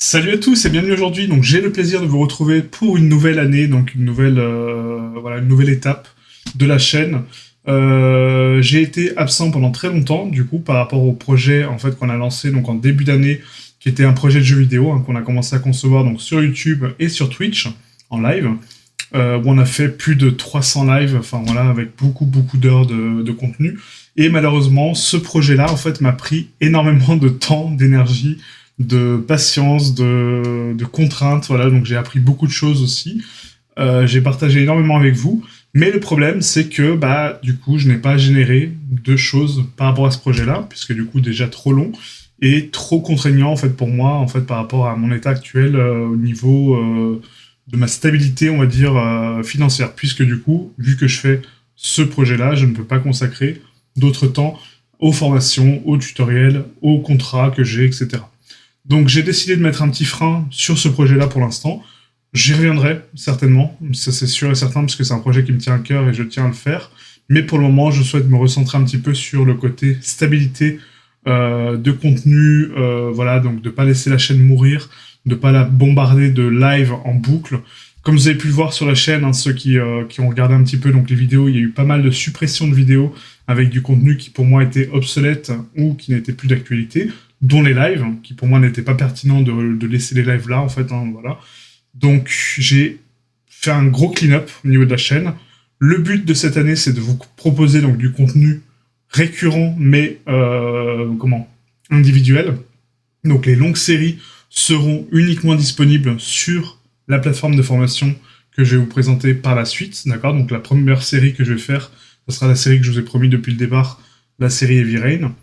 Salut à tous et bienvenue aujourd'hui. Donc j'ai le plaisir de vous retrouver pour une nouvelle année, donc une nouvelle étape de la chaîne. J'ai été absent pendant très longtemps, du coup, par rapport au projet en fait qu'on a lancé donc en début d'année, qui était un projet de jeu vidéo qu'on a commencé à concevoir donc sur YouTube et sur Twitch en live, où on a fait plus de 300 lives, enfin voilà, avec beaucoup d'heures de contenu. Et malheureusement, ce projet-là en fait m'a pris énormément de temps, d'énergie, de patience, de contraintes, voilà, donc j'ai appris beaucoup de choses aussi. J'ai partagé énormément avec vous, mais le problème c'est que du coup je n'ai pas généré de choses par rapport à ce projet-là, puisque du coup déjà trop long et trop contraignant en fait pour moi en fait par rapport à mon état actuel au niveau de ma stabilité on va dire financière, puisque du coup vu que je fais ce projet-là, je ne peux pas consacrer d'autres temps aux formations, aux tutoriels, aux contrats que j'ai, etc. Donc j'ai décidé de mettre un petit frein sur ce projet-là pour l'instant. J'y reviendrai certainement, ça c'est sûr et certain, parce que c'est un projet qui me tient à cœur et je tiens à le faire. Mais pour le moment, je souhaite me recentrer un petit peu sur le côté stabilité de contenu, voilà, donc de pas laisser la chaîne mourir, de pas la bombarder de live en boucle. Comme vous avez pu le voir sur la chaîne, ceux qui ont regardé un petit peu donc les vidéos, il y a eu pas mal de suppression de vidéos avec du contenu qui pour moi était obsolète ou qui n'était plus d'actualité, dont les lives, qui pour moi n'étaient pas pertinents de laisser les lives là en fait, voilà. Donc j'ai fait un gros clean-up au niveau de la chaîne. Le but de cette année, c'est de vous proposer donc du contenu récurrent, mais individuel. Donc les longues séries seront uniquement disponibles sur la plateforme de formation que je vais vous présenter par la suite, d'accord. Donc la première série que je vais faire, ce sera la série que je vous ai promis depuis le départ, la série Heavy Rain.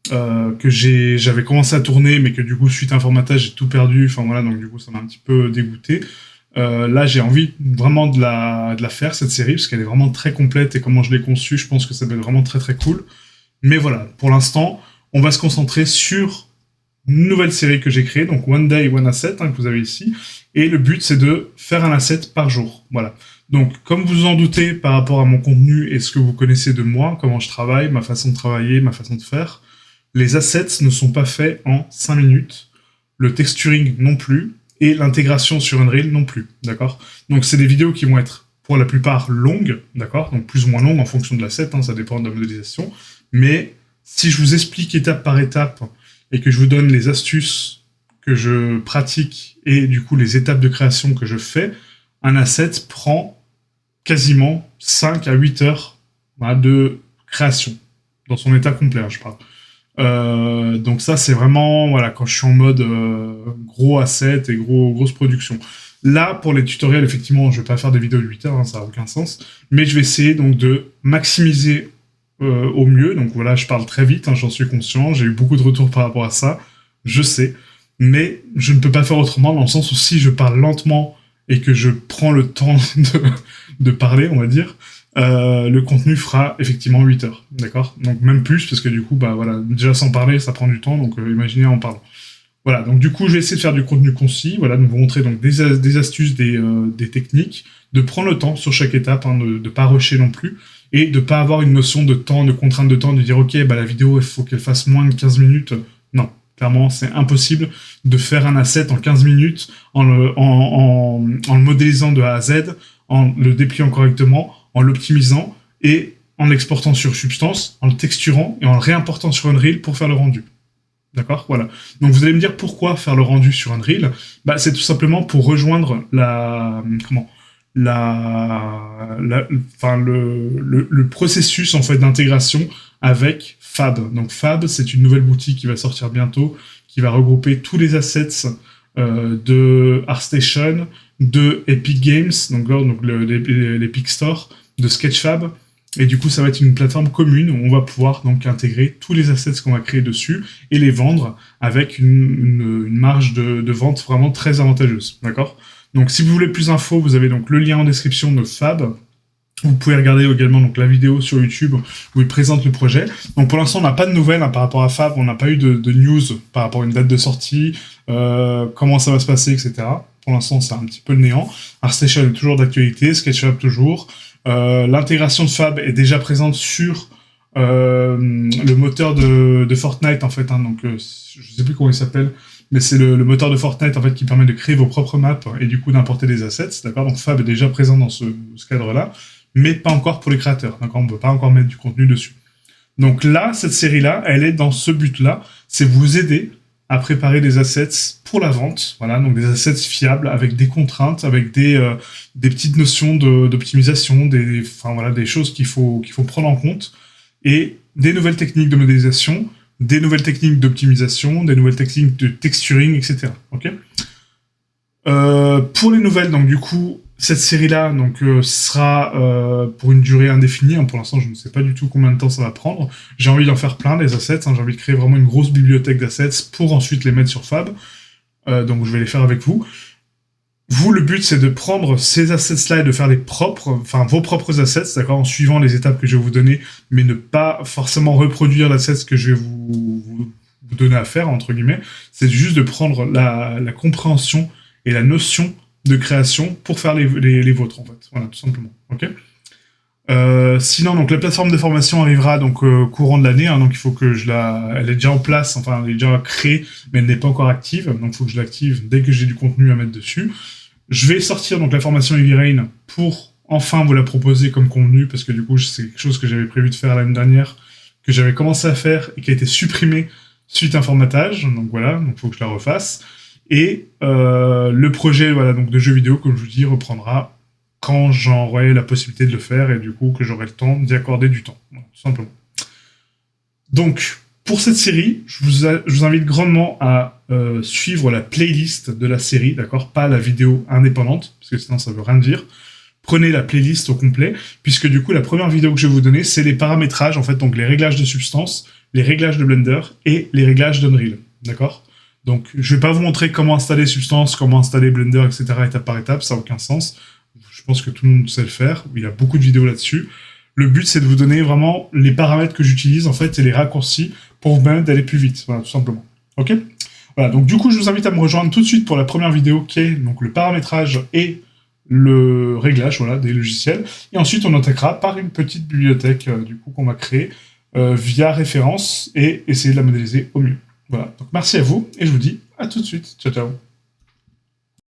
Que j'avais commencé à tourner, mais que du coup, suite à un formatage, j'ai tout perdu. Enfin voilà, donc du coup, ça m'a un petit peu dégoûté. Là, j'ai envie vraiment de la faire, cette série, parce qu'elle est vraiment très complète, et comment je l'ai conçue, je pense que ça va être vraiment très cool. Mais voilà, pour l'instant, on va se concentrer sur une nouvelle série que j'ai créée, donc One Day, One Asset, que vous avez ici. Et le but, c'est de faire un asset par jour. Voilà. Donc, comme vous en doutez par rapport à mon contenu et ce que vous connaissez de moi, comment je travaille, ma façon de travailler, ma façon de faire, les assets ne sont pas faits en 5 minutes, le texturing non plus, et l'intégration sur Unreal non plus, d'accord. Donc c'est des vidéos qui vont être pour la plupart longues, d'accord, donc plus ou moins longues en fonction de l'asset, ça dépend de la modélisation, mais si je vous explique étape par étape et que je vous donne les astuces que je pratique et du coup les étapes de création que je fais, un asset prend quasiment 5 à 8 heures de création, dans son état complet, je parle. Donc ça c'est vraiment voilà quand je suis en mode gros asset et grosse production. Là pour les tutoriels effectivement je vais pas faire des vidéos de 8 heures, ça a aucun sens, mais je vais essayer donc de maximiser au mieux. Donc voilà, je parle très vite, j'en suis conscient, j'ai eu beaucoup de retours par rapport à ça, je sais, mais je ne peux pas faire autrement dans le sens où si je parle lentement et que je prends le temps de parler, on va dire, le contenu fera effectivement 8 heures, d'accord. Donc même plus, parce que du coup, voilà, déjà sans parler, ça prend du temps, donc imaginez en parlant. Voilà, donc du coup, je vais essayer de faire du contenu concis, voilà, de vous montrer donc des astuces, des techniques, de prendre le temps sur chaque étape, de ne pas rusher non plus, et de pas avoir une notion de temps, de contrainte de temps, de dire, ok, la vidéo, il faut qu'elle fasse moins de 15 minutes. Non, clairement, c'est impossible de faire un asset en 15 minutes en le modélisant de A à Z, en le dépliant correctement, en l'optimisant et en l'exportant sur Substance, en le texturant et en le réimportant sur Unreal pour faire le rendu. D'accord. Voilà. Donc vous allez me dire pourquoi faire le rendu sur Unreal. C'est tout simplement pour rejoindre le processus en fait d'intégration avec Fab. Donc Fab, c'est une nouvelle boutique qui va sortir bientôt, qui va regrouper tous les assets de ArtStation, de Epic Games, donc l'Epic Store, de Sketchfab. Et du coup, ça va être une plateforme commune où on va pouvoir donc intégrer tous les assets qu'on va créer dessus et les vendre avec une marge de vente vraiment très avantageuse. D'accord. Donc, si vous voulez plus d'infos, vous avez donc le lien en description de Fab. Vous pouvez regarder également donc la vidéo sur YouTube où il présente le projet. Donc pour l'instant, on n'a pas de nouvelles par rapport à Fab, on n'a pas eu de news par rapport à une date de sortie, comment ça va se passer, etc. Pour l'instant, c'est un petit peu le néant. ArtStation est toujours d'actualité, Sketchfab toujours. L'intégration de Fab est déjà présente sur le moteur de Fortnite en fait. Donc je sais plus comment il s'appelle, mais c'est le moteur de Fortnite en fait qui permet de créer vos propres maps et du coup d'importer des assets, d'accord. Donc Fab est déjà présent dans ce cadre-là, mais pas encore pour les créateurs, d'accord. On peut pas encore mettre du contenu dessus. Donc là, cette série-là, elle est dans ce but-là, c'est vous aider à préparer des assets pour la vente, voilà, donc des assets fiables avec des contraintes, avec des petites notions d'optimisation, des choses qu'il faut prendre en compte, et des nouvelles techniques de modélisation, des nouvelles techniques d'optimisation, des nouvelles techniques de texturing, etc. Ok. Pour les nouvelles, donc du coup, cette série-là sera pour une durée indéfinie. Hein, pour l'instant, je ne sais pas du tout combien de temps ça va prendre. J'ai envie d'en faire plein, des assets. J'ai envie de créer vraiment une grosse bibliothèque d'assets pour ensuite les mettre sur Fab. Donc je vais les faire avec vous. Vous, le but, c'est de prendre ces assets-là et de faire vos propres assets, d'accord, en suivant les étapes que je vais vous donner, mais ne pas forcément reproduire l'asset que je vais vous donner à faire, entre guillemets. C'est juste de prendre la compréhension et la notion de création pour faire les vôtres, en fait. Voilà, tout simplement. Ok. Sinon, donc la plateforme de formation arrivera donc courant de l'année, hein, donc il faut que elle est déjà en place, enfin elle est déjà créée, mais elle n'est pas encore active, donc il faut que je l'active dès que j'ai du contenu à mettre dessus. Je vais sortir donc la formation Heavy Rain pour enfin vous la proposer comme convenu, parce que du coup c'est quelque chose que j'avais prévu de faire l'année dernière, que j'avais commencé à faire et qui a été supprimé suite à un formatage, donc voilà, donc il faut que je la refasse. Et le projet donc de jeu vidéo, comme je vous dis, reprendra quand j'aurai la possibilité de le faire et du coup que j'aurai le temps d'y accorder du temps, voilà, tout simplement. Donc, pour cette série, je vous invite grandement à suivre la playlist de la série, d'accord, pas la vidéo indépendante, parce que sinon ça veut rien dire. Prenez la playlist au complet, puisque du coup la première vidéo que je vais vous donner, c'est les paramétrages, en fait, donc les réglages de Substance, les réglages de Blender et les réglages d'Unreal, d'accord. Donc, je vais pas vous montrer comment installer Substance, comment installer Blender, etc., étape par étape, ça n'a aucun sens. Je pense que tout le monde sait le faire, il y a beaucoup de vidéos là-dessus. Le but, c'est de vous donner vraiment les paramètres que j'utilise, en fait, et les raccourcis pour vous permettre d'aller plus vite, voilà, tout simplement. Ok ? Voilà, donc du coup, je vous invite à me rejoindre tout de suite pour la première vidéo, qui est donc le paramétrage et le réglage, voilà, des logiciels. Et ensuite, on attaquera par une petite bibliothèque, du coup, qu'on va créer via référence et essayer de la modéliser au mieux. Voilà, donc merci à vous, et je vous dis à tout de suite. Ciao, ciao.